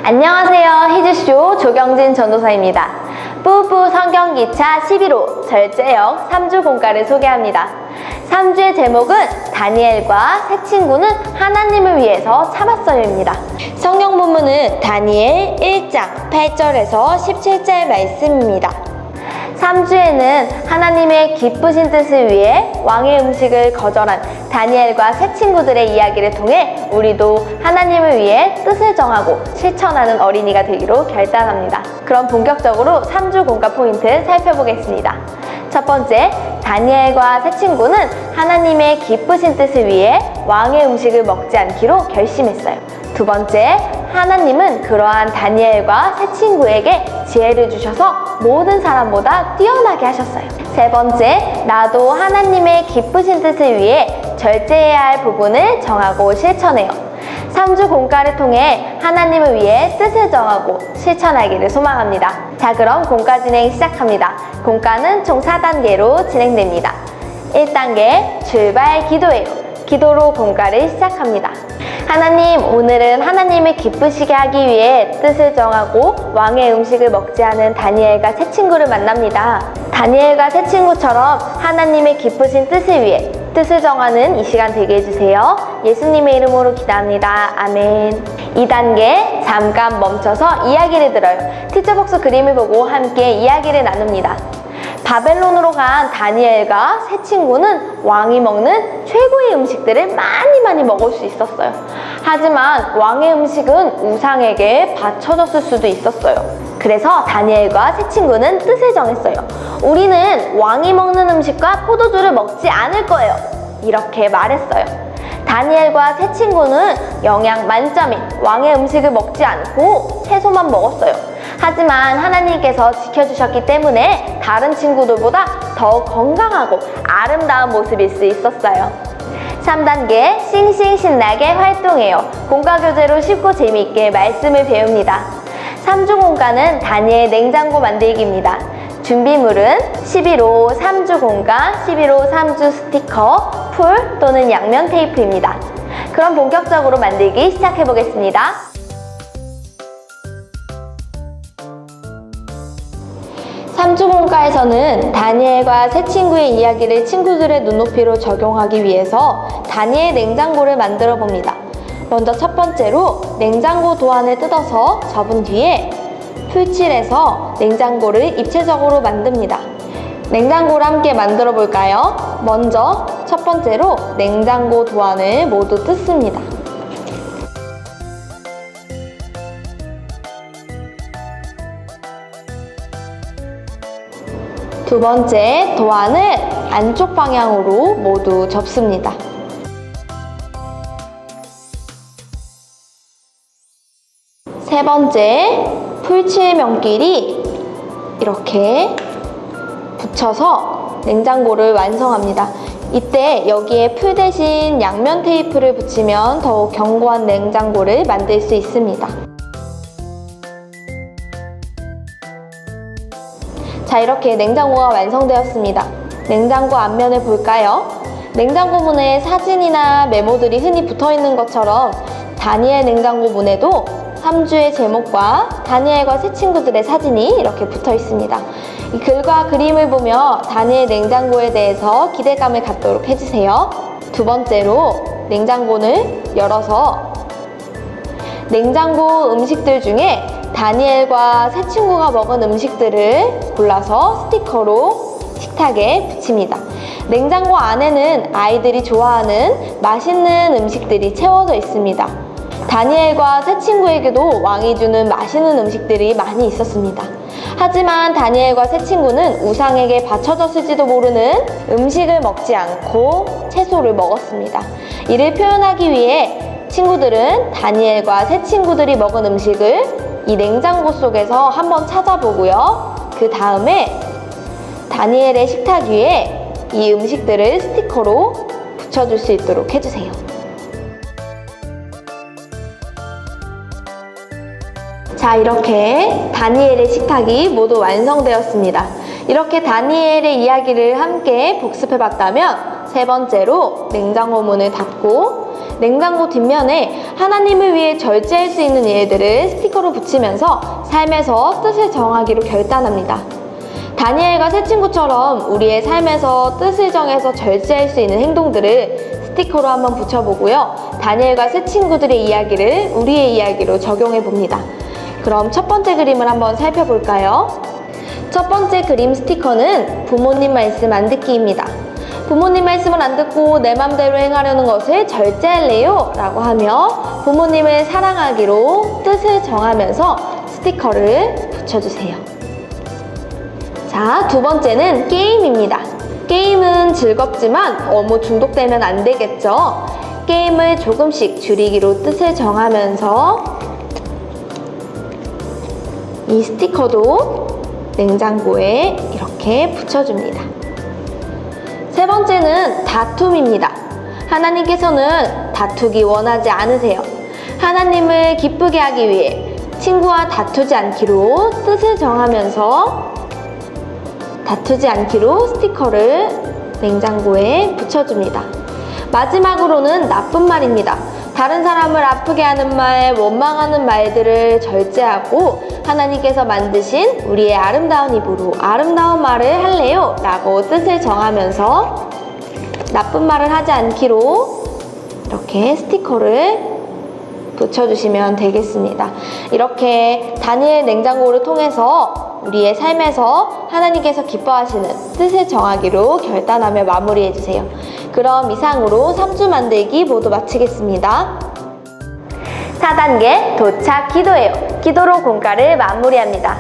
안녕하세요. 히즈쇼 조경진 전도사입니다. 뿌뿌 성경기차 11호 절제역 3주 공과를 소개합니다. 3주의 제목은 다니엘과 새 친구는 하나님을 위해서 참았어요입니다. 성경 본문은 다니엘 1장 8절에서 17절 말씀입니다. 3주에는 하나님의 기쁘신 뜻을 위해 왕의 음식을 거절한 다니엘과 새 친구들의 이야기를 통해 우리도 하나님을 위해 뜻을 정하고 실천하는 어린이가 되기로 결단합니다. 그럼 본격적으로 3주 공과 포인트 살펴보겠습니다. 첫 번째, 다니엘과 새 친구는 하나님의 기쁘신 뜻을 위해 왕의 음식을 먹지 않기로 결심했어요. 두 번째, 하나님은 그러한 다니엘과 새 친구에게 지혜를 주셔서 모든 사람보다 뛰어나게 하셨어요. 세 번째, 나도 하나님의 기쁘신 뜻을 위해 절제해야 할 부분을 정하고 실천해요. 3주 공과를 통해 하나님을 위해 뜻을 정하고 실천하기를 소망합니다. 자, 그럼 공과 진행 시작합니다. 공과는 총 4단계로 진행됩니다. 1단계, 출발 기도예요. 기도로 공과를 시작합니다. 하나님, 오늘은 하나님을 기쁘시게 하기 위해 뜻을 정하고 왕의 음식을 먹지 않은 다니엘과 새 친구를 만납니다. 다니엘과 새 친구처럼 하나님의 기쁘신 뜻을 위해 뜻을 정하는 이 시간 되게 해주세요. 예수님의 이름으로 기도합니다. 아멘. 2단계, 잠깐 멈춰서 이야기를 들어요. 티처복스 그림을 보고 함께 이야기를 나눕니다. 바벨론으로 간 다니엘과 새 친구는 왕이 먹는 최고의 음식들을 많이 먹을 수 있었어요. 하지만 왕의 음식은 우상에게 바쳐졌을 수도 있었어요. 그래서 다니엘과 새 친구는 뜻을 정했어요. 우리는 왕이 먹는 음식과 포도주를 먹지 않을 거예요. 이렇게 말했어요. 다니엘과 새 친구는 영양 만점인 왕의 음식을 먹지 않고 채소만 먹었어요. 하지만 하나님께서 지켜주셨기 때문에 다른 친구들보다 더 건강하고 아름다운 모습일 수 있었어요. 3단계, 싱싱 신나게 활동해요. 공과 교재로 쉽고 재미있게 말씀을 배웁니다. 3주 공과는 다니엘 냉장고 만들기입니다. 준비물은 11호 3주 공과, 11호 3주 스티커, 풀 또는 양면 테이프입니다. 그럼 본격적으로 만들기 시작해 보겠습니다. 3주 공과에서는 다니엘과 새 친구의 이야기를 친구들의 눈높이로 적용하기 위해서 다니엘 냉장고를 만들어 봅니다. 먼저 첫 번째로 냉장고 도안을 뜯어서 접은 뒤에 풀칠해서 냉장고를 입체적으로 만듭니다. 냉장고를 함께 만들어 볼까요? 먼저 첫 번째로 냉장고 도안을 모두 뜯습니다. 두 번째, 도안을 안쪽 방향으로 모두 접습니다. 세 번째, 풀칠 면끼리 이렇게 붙여서 냉장고를 완성합니다. 이때 여기에 풀 대신 양면 테이프를 붙이면 더욱 견고한 냉장고를 만들 수 있습니다. 자, 이렇게 냉장고가 완성되었습니다. 냉장고 앞면을 볼까요? 냉장고 문에 사진이나 메모들이 흔히 붙어있는 것처럼 다니엘 냉장고 문에도 3주의 제목과 다니엘과 새 친구들의 사진이 이렇게 붙어 있습니다. 이 글과 그림을 보며 다니엘 냉장고에 대해서 기대감을 갖도록 해주세요. 두 번째로 냉장고를 열어서 냉장고 음식들 중에 다니엘과 새 친구가 먹은 음식들을 골라서 스티커로 식탁에 붙입니다. 냉장고 안에는 아이들이 좋아하는 맛있는 음식들이 채워져 있습니다. 다니엘과 새 친구에게도 왕이 주는 맛있는 음식들이 많이 있었습니다. 하지만 다니엘과 새 친구는 우상에게 바쳐졌을지도 모르는 음식을 먹지 않고 채소를 먹었습니다. 이를 표현하기 위해 친구들은 다니엘과 새 친구들이 먹은 음식을 이 냉장고 속에서 한번 찾아보고요. 그 다음에 다니엘의 식탁 위에 이 음식들을 스티커로 붙여줄 수 있도록 해주세요. 자, 이렇게 다니엘의 식탁이 모두 완성되었습니다. 이렇게 다니엘의 이야기를 함께 복습해봤다면 세 번째로 냉장고 문을 닫고 냉장고 뒷면에 하나님을 위해 절제할 수 있는 일들을 스티커로 붙이면서 삶에서 뜻을 정하기로 결단합니다. 다니엘과 세 친구처럼 우리의 삶에서 뜻을 정해서 절제할 수 있는 행동들을 스티커로 한번 붙여보고요. 다니엘과 세 친구들의 이야기를 우리의 이야기로 적용해 봅니다. 그럼 첫 번째 그림을 한번 살펴볼까요? 첫 번째 그림 스티커는 부모님 말씀 안 듣기입니다. 부모님 말씀을 안 듣고 내 맘대로 행하려는 것을 절제할래요? 라고 하며 부모님을 사랑하기로 뜻을 정하면서 스티커를 붙여주세요. 자, 두 번째는 게임입니다. 게임은 즐겁지만 너무 중독되면 안 되겠죠? 게임을 조금씩 줄이기로 뜻을 정하면서 이 스티커도 냉장고에 이렇게 붙여줍니다. 세 번째는 다툼입니다. 하나님께서는 다투기 원하지 않으세요. 하나님을 기쁘게 하기 위해 친구와 다투지 않기로 뜻을 정하면서 다투지 않기로 스티커를 냉장고에 붙여줍니다. 마지막으로는 나쁜 말입니다. 다른 사람을 아프게 하는 말, 원망하는 말들을 절제하고 하나님께서 만드신 우리의 아름다운 입으로 아름다운 말을 할래요? 라고 뜻을 정하면서 나쁜 말을 하지 않기로 이렇게 스티커를 붙여주시면 되겠습니다. 이렇게 다니엘 냉장고를 통해서 우리의 삶에서 하나님께서 기뻐하시는 뜻을 정하기로 결단하며 마무리해주세요. 그럼 이상으로 3주 만들기 모두 마치겠습니다. 4단계 도착 기도예요. 기도로 공과를 마무리합니다.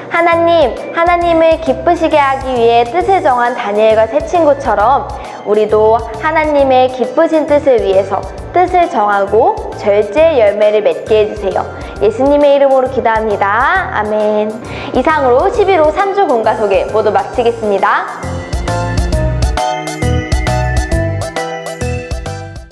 하나님, 하나님을 기쁘시게 하기 위해 뜻을 정한 다니엘과 세 친구처럼 우리도 하나님의 기쁘신 뜻을 위해서 뜻을 정하고 절제의 열매를 맺게 해주세요. 예수님의 이름으로 기도합니다. 아멘. 이상으로 11호 3주 공과 소개 모두 마치겠습니다.